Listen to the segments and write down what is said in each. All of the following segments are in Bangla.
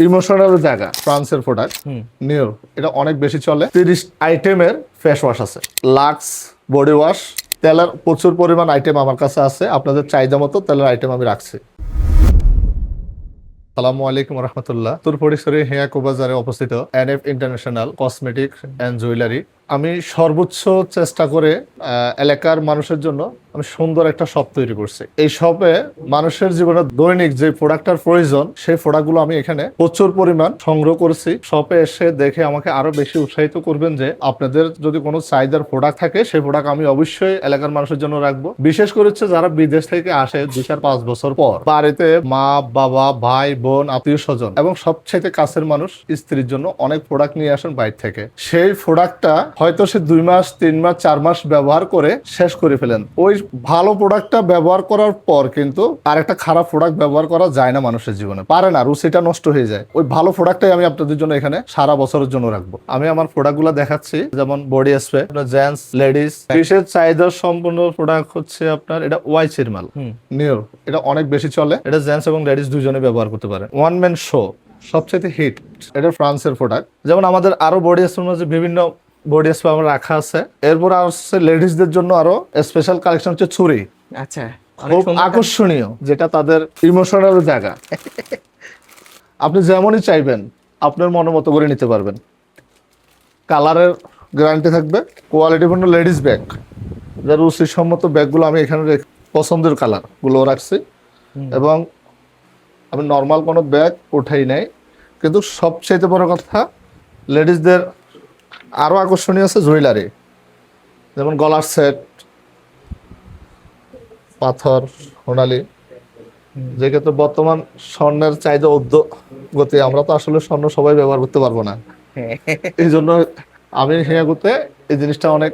ইমোশনাল জায়গা। ফ্রান্সের প্রোডাক্ট নিউ, এটা অনেক বেশি চলে। 30 আইটেমের ফেস ওয়াশ আছে, লাক্স বডি ওয়াশ। তেলের প্রচুর পরিমাণ আইটেম আমার কাছে আছে, আপনাদের চাহিদা মতো তেলের আইটেম আমি রাখছি। আসসালামু আলাইকুম রহমতুল্লাহ। তুরপরিসরে হেয়াকো বাজারে অবস্থিত NF international cosmetic and jewellery. আমি সর্বোচ্চ চেষ্টা করে এলাকার মানুষের জন্য আমি সুন্দর একটা শপ তৈরি করছি। এই শপে মানুষের জীবনে দৈনিক যে প্রোডাক্টটার প্রয়োজন সেই প্রোডাক্টগুলো আমি এখানে প্রচুর পরিমাণ সংগ্রহ করেছি। শপে এসে দেখে আমাকে আরো বেশি উৎসাহিত করবেন যে আপনাদের যদি কোনো চাহিদার প্রোডাক্ট থাকে সেই প্রোডাক্ট আমি অবশ্যই এলাকার মানুষের জন্য রাখবো। বিশেষ করে যারা বিদেশ থেকে আসে 2-4-5 বছর পর, বাড়িতে মা বাবা ভাই বোন আত্মীয় স্বজন এবং সবচেয়ে কাছের মানুষ স্ত্রীর জন্য অনেক প্রোডাক্ট নিয়ে আসেন বাইরে থেকে। সেই প্রোডাক্টটা হয়তো সে 2 মাস 3 মাস 4 মাস ব্যবহার করে শেষ করে ফেলেন। ওই ভালো প্রোডাক্টটা ব্যবহার করার পর কিন্তু আরেকটা খারাপ প্রোডাক্ট ব্যবহার করা যায় না, মানুষের জীবনে পারে না, রুচিটা নষ্ট হয়ে যায়। ওই ভালো প্রোডাক্টটাই আমি আপনাদের জন্য এখানে সারা বছরের জন্য রাখবো। আমি আমার প্রোডাক্টগুলো দেখাচ্ছি, যেমন বডি স্প্রে, জেন্টস লেডিস বিশেষ চাহিদা সম্পূর্ণ প্রোডাক্ট হচ্ছে আপনার এটা ওয়াইচের মাল নিউ, এটা অনেক বেশি চলে। এটা জেন্টস এবং লেডিস দুজনে ব্যবহার করতে পারে। ওয়ান ম্যান শো সবচেয়ে হিট, এটা ফ্রান্সের প্রোডাক্ট। যেমন আমাদের আরো বডি স্প্রের মধ্যে বিভিন্ন বডি স্প্রে আমার রাখা আছে। এরপর আসছে লেডিসদের জন্য আরো স্পেশাল কালেকশন হচ্ছে ছুরি। আচ্ছা, খুব আকর্ষণীয়, যেটা তাদের ইমোশনাল জায়গা। আপনি যেমনই চাইবেন আপনার মনের মতো করে নিতে পারবেন। কালারের গ্যারান্টি থাকবে। কোয়ালিটিপূর্ণ লেডিস ব্যাগ, যার রুচিসম্মত ব্যাগগুলো আমি এখানে পছন্দের কালার গুলো রাখছি। এবং আমি নর্মাল কোনো ব্যাগ উঠাই নাই, কিন্তু সবচেয়ে বড় কথা লেডিসদের আরো আকর্ষণীয় আছে জুয়েলারি, যেমন গলার সেট, পাথর, সোনালি, যেহেতু বর্তমান স্বর্ণের চাহিদা গতি, আমরা তো আসলে স্বর্ণ সবাই ব্যবহার করতে পারবো না। এই জন্য আমি হেয়াগুতে এই জিনিসটা অনেক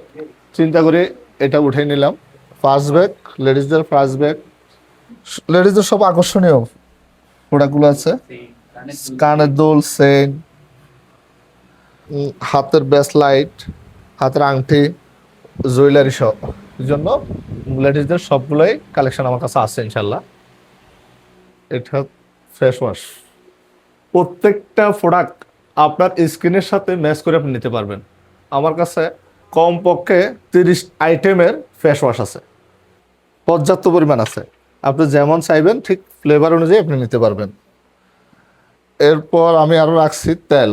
চিন্তা করে এটা উঠে নিলাম। ফার্স্ট ব্যাগ, লেডিসদের ফার্স্ট ব্যাগ, লেডিসদের সব আকর্ষণীয় প্রোডাক্টগুলো আছে। কানের দুল, চেইন, হাতের ব্রেসলাইট, হাতের আংটি, জুয়েলারি সব জন্য লেডিসদের সবগুলোই কালেকশন আমার কাছে আছে ইনশাল্লাহ। এটা ফেস ওয়াশ, প্রত্যেকটা প্রোডাক্ট আপনার স্কিনের সাথে ম্যাচ করে আপনি নিতে পারবেন। আমার কাছে কমপক্ষে 30 আইটেমের ফেস ওয়াশ আছে, পর্যাপ্ত পরিমাণ আছে। আপনি যেমন চাইবেন ঠিক ফ্লেভার অনুযায়ী আপনি নিতে পারবেন। এরপর আমি আরো রাখছি তেল,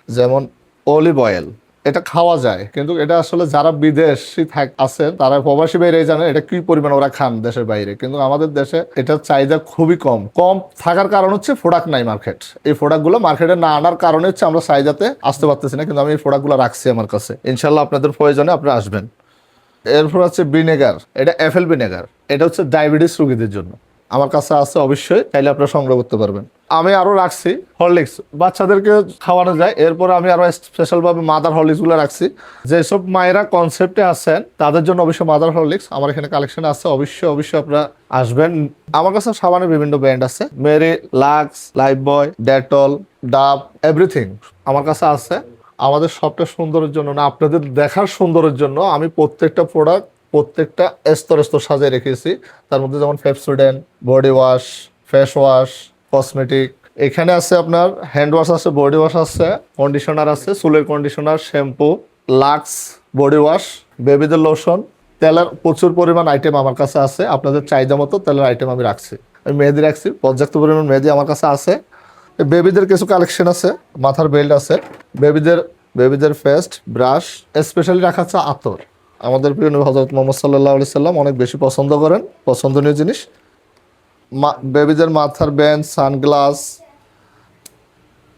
যেমন অলিভ অয়েল। এটা খাওয়া যায়, কিন্তু এটা আসলে যারা বিদেশি আছেন তারা প্রবাসী বাইরে জানে এটা কি পরিমাণ ওরা খান দেশের বাইরে, কিন্তু আমাদের দেশে এটার চাহিদা খুবই কম থাকার কারণ হচ্ছে প্রোডাক্ট নাই মার্কেট। এই প্রোডাক্টগুলো মার্কেটে না আনার কারণে হচ্ছে আমরা চাহিদাতে আসতে পারতেছি না, কিন্তু আমি এই প্রোডাক্টগুলো রাখছি আমার কাছে। ইনশাল্লাহ আপনাদের প্রয়োজনে আপনারা আসবেন। এরপর হচ্ছে ভিনেগার, এটা অ্যাপেল ভিনেগার, এটা হচ্ছে ডায়াবেটিস রোগীদের জন্য আমার কাছে আছে, অবশ্যই চাইলে আপনারা সংগ্রহ করতে পারবেন। আমি আরো রাখছি হরলিক্স, বাচ্চাদেরকে খাওয়ানো যায়। এরপর আমি আরো স্পেশাল ভাবে মাদার হরলিক্স গুলো রাখছি। যেসব মায়েরা কনসেপ্টে আছেন তাদের জন্য অবশ্যই মাদার হরলিক্স আমার এখানে কালেকশন আছে। অবশ্যই আপনারা আসবেন। আমার কাছে সাবানের বিভিন্ন ব্র্যান্ড আছে, মেরি, লাক্স, লাইফ বয়, ডেটল, ডাব, এভরিথিং আমার কাছে আছে। আমাদের সবটা সুন্দরের জন্য না, আপনাদের দেখার সুন্দরের জন্য আমি প্রত্যেকটা প্রোডাক্ট প্রত্যেকটা স্তর সাজিয়ে রেখেছি। তার মধ্যে যেমন Pepsodent, body wash, face wash, cosmetic, এখানে আছে আপনার হ্যান্ড ওয়াশ আছে, বডি ওয়াশ আছে, কন্ডিশনার আছে, চুলের conditioner, shampoo, Lux body wash, বেবিদের লোশন। তেলের প্রচুর পরিমাণ আইটেম আমার কাছে আছে, আপনাদের চাহিদা মতো তেলের আইটেম আমি রাখছি। আমি মেহেদি রাখছি, পর্যাপ্ত পরিমাণ মেহেদি আমার কাছে আছে। বেবিদের কিছু কালেকশন আছে, মাথার বেল্ট আছে, বেবিদের পেস্ট, ব্রাশ, স্পেশালি রাখা আছে আতর। আমাদের প্রিয় নবী হযরত মুহাম্মদ সাল্লাল্লাহু আলাইহি সাল্লাম অনেক বেশি পছন্দ করেন, পছন্দনীয় জিনিস। বেবিদের মাথার ব্যান্ড, সানগ্লাস,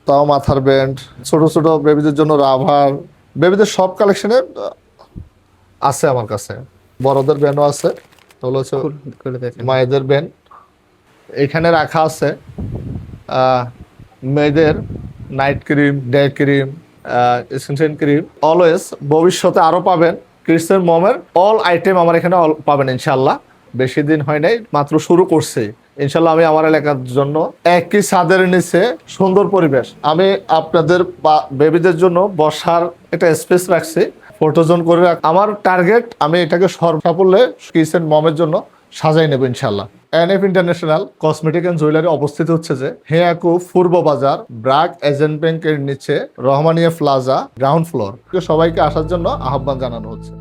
তাও মাথার ব্যান্ড, ছোট ছোট বেবিদের জন্য রাবার, বেবিদের সব কালেকশনে আছে আমার কাছে। বড়দের ব্যান্ডও আছে, তাহলে হচ্ছে মায়েদের ব্যান্ড। এখানে রাখা আছে মেয়েদের night cream, day cream, essential cream. Always ভবিষ্যতে আরো পাবেন। কিডসের মমের অল আইটেম আমার এখানে পাবেন ইনশাল্লাহ। বেশি দিন হয় নাই, মাত্র শুরু করছি। ইনশাল্লাহ আমি আমার এলাকার জন্য একই ছাদের নিচে সুন্দর পরিবেশ, আমি আপনাদের বেবিদের জন্য বসার একটা স্পেস রাখছি, ফটোজোন করে আমার টার্গেট আমি এটাকে সর্বসাফল্যে কিডস এন্ড মমের জন্য সাজাই নেব ইনশাল্লাহ। NF international cosmetic and jewellery অবস্থিত হচ্ছে যে হেয়াকু পূর্ব বাজার ব্রাক এজেন্ট ব্যাংকের নিচে রহমানিয়া প্লাজা গ্রাউন্ড ফ্লোর। সবাইকে আসার জন্য আহ্বান জানানো হচ্ছে।